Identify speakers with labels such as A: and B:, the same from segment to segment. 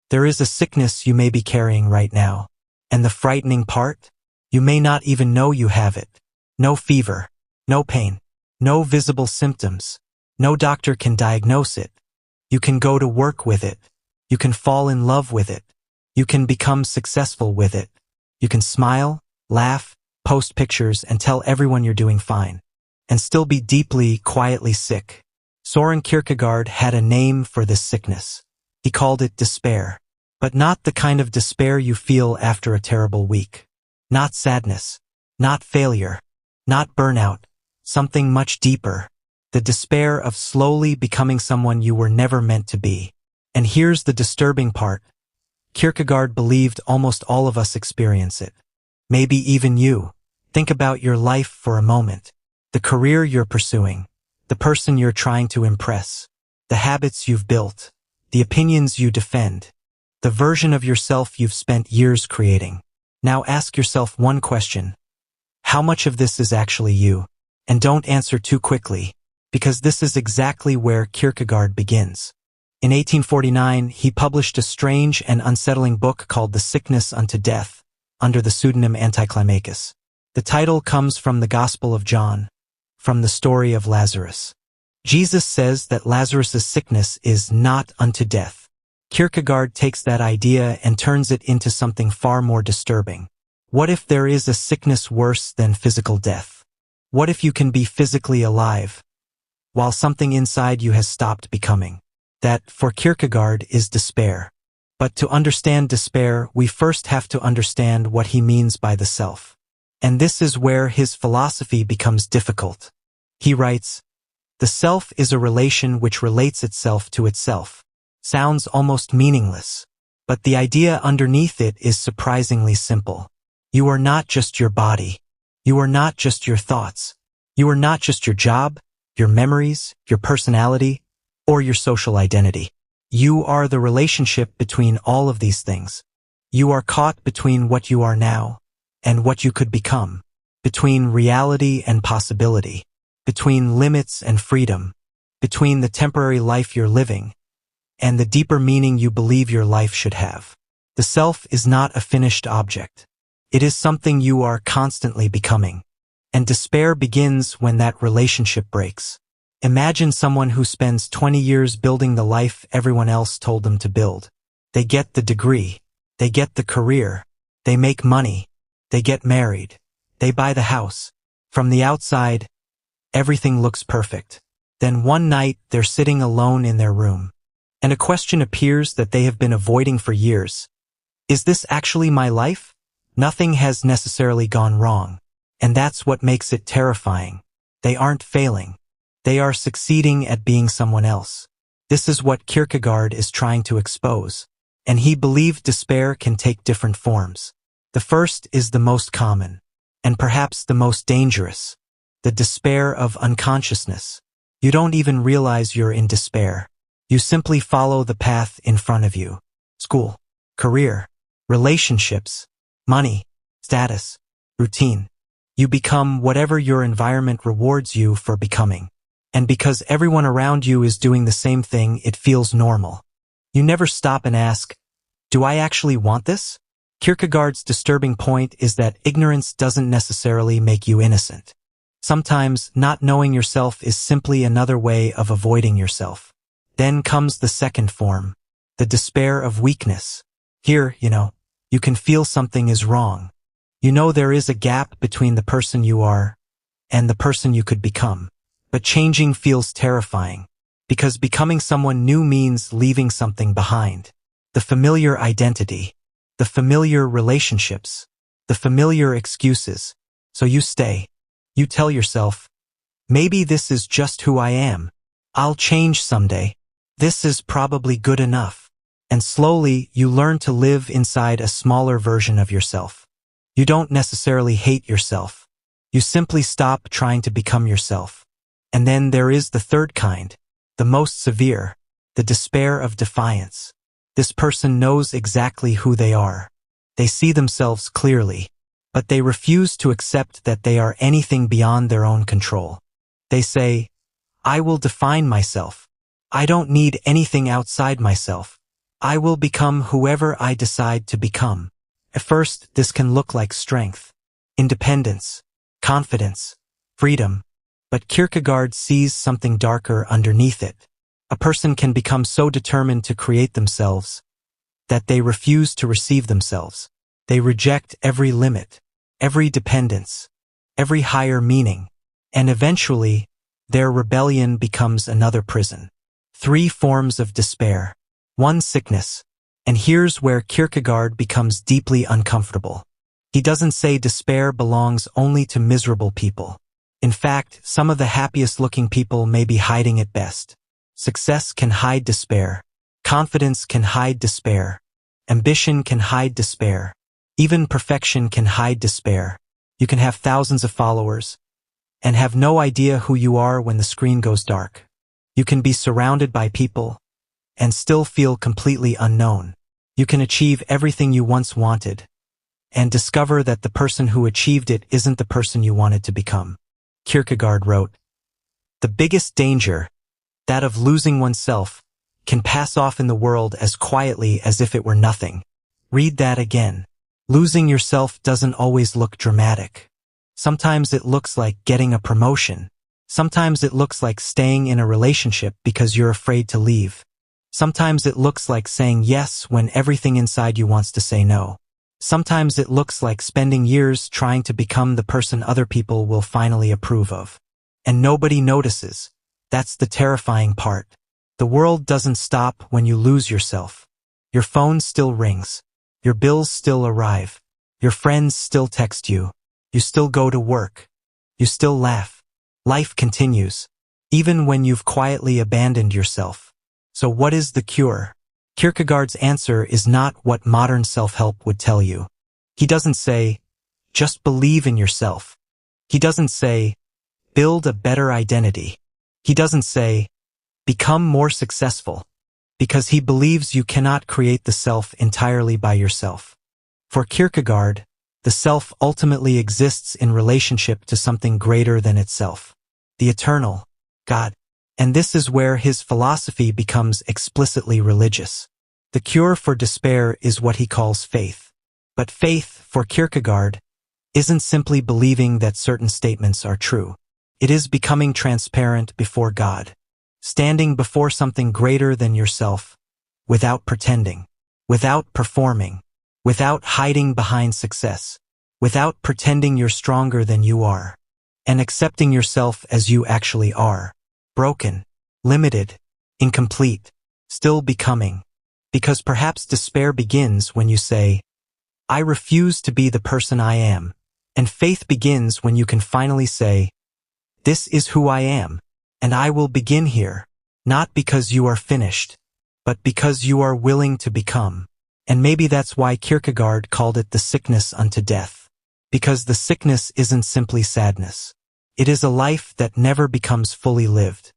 A: There is a sickness you may be carrying right now. And the frightening part? You may not even know you have it. No fever, no pain, no visible symptoms. No doctor can diagnose it. You can go to work with it. You can fall in love with it. You can become successful with it. You can smile, laugh, post pictures, and tell everyone you're doing fine. And still be deeply, quietly sick. Soren Kierkegaard had a name for this sickness. He called it despair. But not the kind of despair you feel after a terrible week. Not sadness. Not failure. Not burnout. Something much deeper. The despair of slowly becoming someone you were never meant to be. And here's the disturbing part. Kierkegaard believed almost all of us experience it. Maybe even you. Think about your life for a moment. The career you're pursuing. The person you're trying to impress. The habits you've built. The opinions you defend. The version of yourself you've spent years creating. Now ask yourself one question. How much of this is actually you? And don't answer too quickly, because this is exactly where Kierkegaard begins. In 1849, he published a strange and unsettling book called The Sickness Unto Death, under the pseudonym Anticlimacus. The title comes from the Gospel of John, from the story of Lazarus. Jesus says that Lazarus' sickness is not unto death. Kierkegaard takes that idea and turns it into something far more disturbing. What if there is a sickness worse than physical death? What if you can be physically alive, while something inside you has stopped becoming? That, for Kierkegaard, is despair. But to understand despair, we first have to understand what he means by the self. And this is where his philosophy becomes difficult. He writes, "The self is a relation which relates itself to itself." Sounds almost meaningless, but the idea underneath it is surprisingly simple. You are not just your body. You are not just your thoughts. You are not just your job, your memories, your personality, or your social identity. You are the relationship between all of these things. You are caught between what you are now and what you could become, between reality and possibility, between limits and freedom, between the temporary life you're living and the deeper meaning you believe your life should have. The self is not a finished object. It is something you are constantly becoming. And despair begins when that relationship breaks. Imagine someone who spends 20 years building the life everyone else told them to build. They get the degree. They get the career. They make money. They get married. They buy the house. From the outside, everything looks perfect. Then one night, they're sitting alone in their room. And a question appears that they have been avoiding for years. Is this actually my life? Nothing has necessarily gone wrong. And that's what makes it terrifying. They aren't failing. They are succeeding at being someone else. This is what Kierkegaard is trying to expose. And he believed despair can take different forms. The first is the most common, and perhaps the most dangerous. The despair of unconsciousness. You don't even realize you're in despair. You simply follow the path in front of you. School, career, relationships, money, status, routine. You become whatever your environment rewards you for becoming. And because everyone around you is doing the same thing, it feels normal. You never stop and ask, do I actually want this? Kierkegaard's disturbing point is that ignorance doesn't necessarily make you innocent. Sometimes not knowing yourself is simply another way of avoiding yourself. Then comes the second form, the despair of weakness. Here, you can feel something is wrong. You know there is a gap between the person you are and the person you could become. But changing feels terrifying, because becoming someone new means leaving something behind. The familiar identity, the familiar relationships, the familiar excuses. So you stay. You tell yourself, maybe this is just who I am. I'll change someday. This is probably good enough. And slowly, you learn to live inside a smaller version of yourself. You don't necessarily hate yourself. You simply stop trying to become yourself. And then there is the third kind, the most severe, the despair of defiance. This person knows exactly who they are. They see themselves clearly, but they refuse to accept that they are anything beyond their own control. They say, I will define myself. I don't need anything outside myself. I will become whoever I decide to become. At first, this can look like strength, independence, confidence, freedom. But Kierkegaard sees something darker underneath it. A person can become so determined to create themselves that they refuse to receive themselves. They reject every limit, every dependence, every higher meaning, and eventually, their rebellion becomes another prison. 3 forms of despair. 1, sickness. And here's where Kierkegaard becomes deeply uncomfortable. He doesn't say despair belongs only to miserable people. In fact, some of the happiest-looking people may be hiding it best. Success can hide despair. Confidence can hide despair. Ambition can hide despair. Even perfection can hide despair. You can have thousands of followers and have no idea who you are when the screen goes dark. You can be surrounded by people and still feel completely unknown. You can achieve everything you once wanted and discover that the person who achieved it isn't the person you wanted to become. Kierkegaard wrote, "The biggest danger, that of losing oneself, can pass off in the world as quietly as if it were nothing." Read that again. Losing yourself doesn't always look dramatic. Sometimes it looks like getting a promotion. Sometimes it looks like staying in a relationship because you're afraid to leave. Sometimes it looks like saying yes when everything inside you wants to say no. Sometimes it looks like spending years trying to become the person other people will finally approve of. And nobody notices. That's the terrifying part. The world doesn't stop when you lose yourself. Your phone still rings. Your bills still arrive. Your friends still text you. You still go to work. You still laugh. Life continues, even when you've quietly abandoned yourself. So what is the cure? Kierkegaard's answer is not what modern self-help would tell you. He doesn't say, just believe in yourself. He doesn't say, build a better identity. He doesn't say, become more successful, because he believes you cannot create the self entirely by yourself. For Kierkegaard, the self ultimately exists in relationship to something greater than itself, the eternal, God. And this is where his philosophy becomes explicitly religious. The cure for despair is what he calls faith. But faith, for Kierkegaard, isn't simply believing that certain statements are true. It is becoming transparent before God, standing before something greater than yourself, without pretending, without performing, without hiding behind success, without pretending you're stronger than you are, and accepting yourself as you actually are. Broken, limited, incomplete, still becoming. Because perhaps despair begins when you say, I refuse to be the person I am. And faith begins when you can finally say, this is who I am, and I will begin here, not because you are finished, but because you are willing to become. And maybe that's why Kierkegaard called it the sickness unto death. Because the sickness isn't simply sadness. It is a life that never becomes fully lived.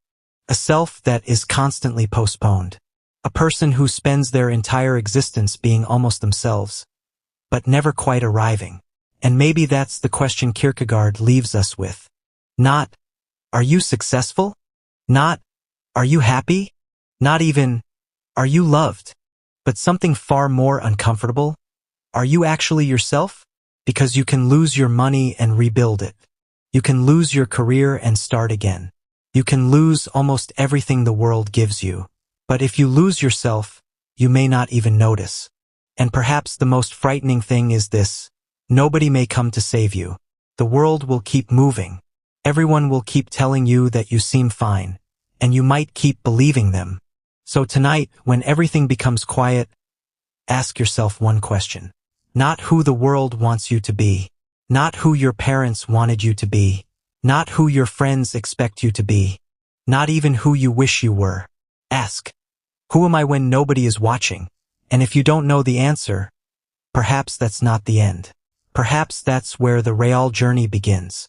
A: A self that is constantly postponed. A person who spends their entire existence being almost themselves, but never quite arriving. And maybe that's the question Kierkegaard leaves us with. Not, are you successful? Not, are you happy? Not even, are you loved? But something far more uncomfortable. Are you actually yourself? Because you can lose your money and rebuild it. You can lose your career and start again. You can lose almost everything the world gives you. But if you lose yourself, you may not even notice. And perhaps the most frightening thing is this. Nobody may come to save you. The world will keep moving. Everyone will keep telling you that you seem fine, and you might keep believing them. So tonight, when everything becomes quiet, ask yourself one question. Not who the world wants you to be. Not who your parents wanted you to be. Not who your friends expect you to be. Not even who you wish you were. Ask, who am I when nobody is watching? And if you don't know the answer, perhaps that's not the end. Perhaps that's where the real journey begins.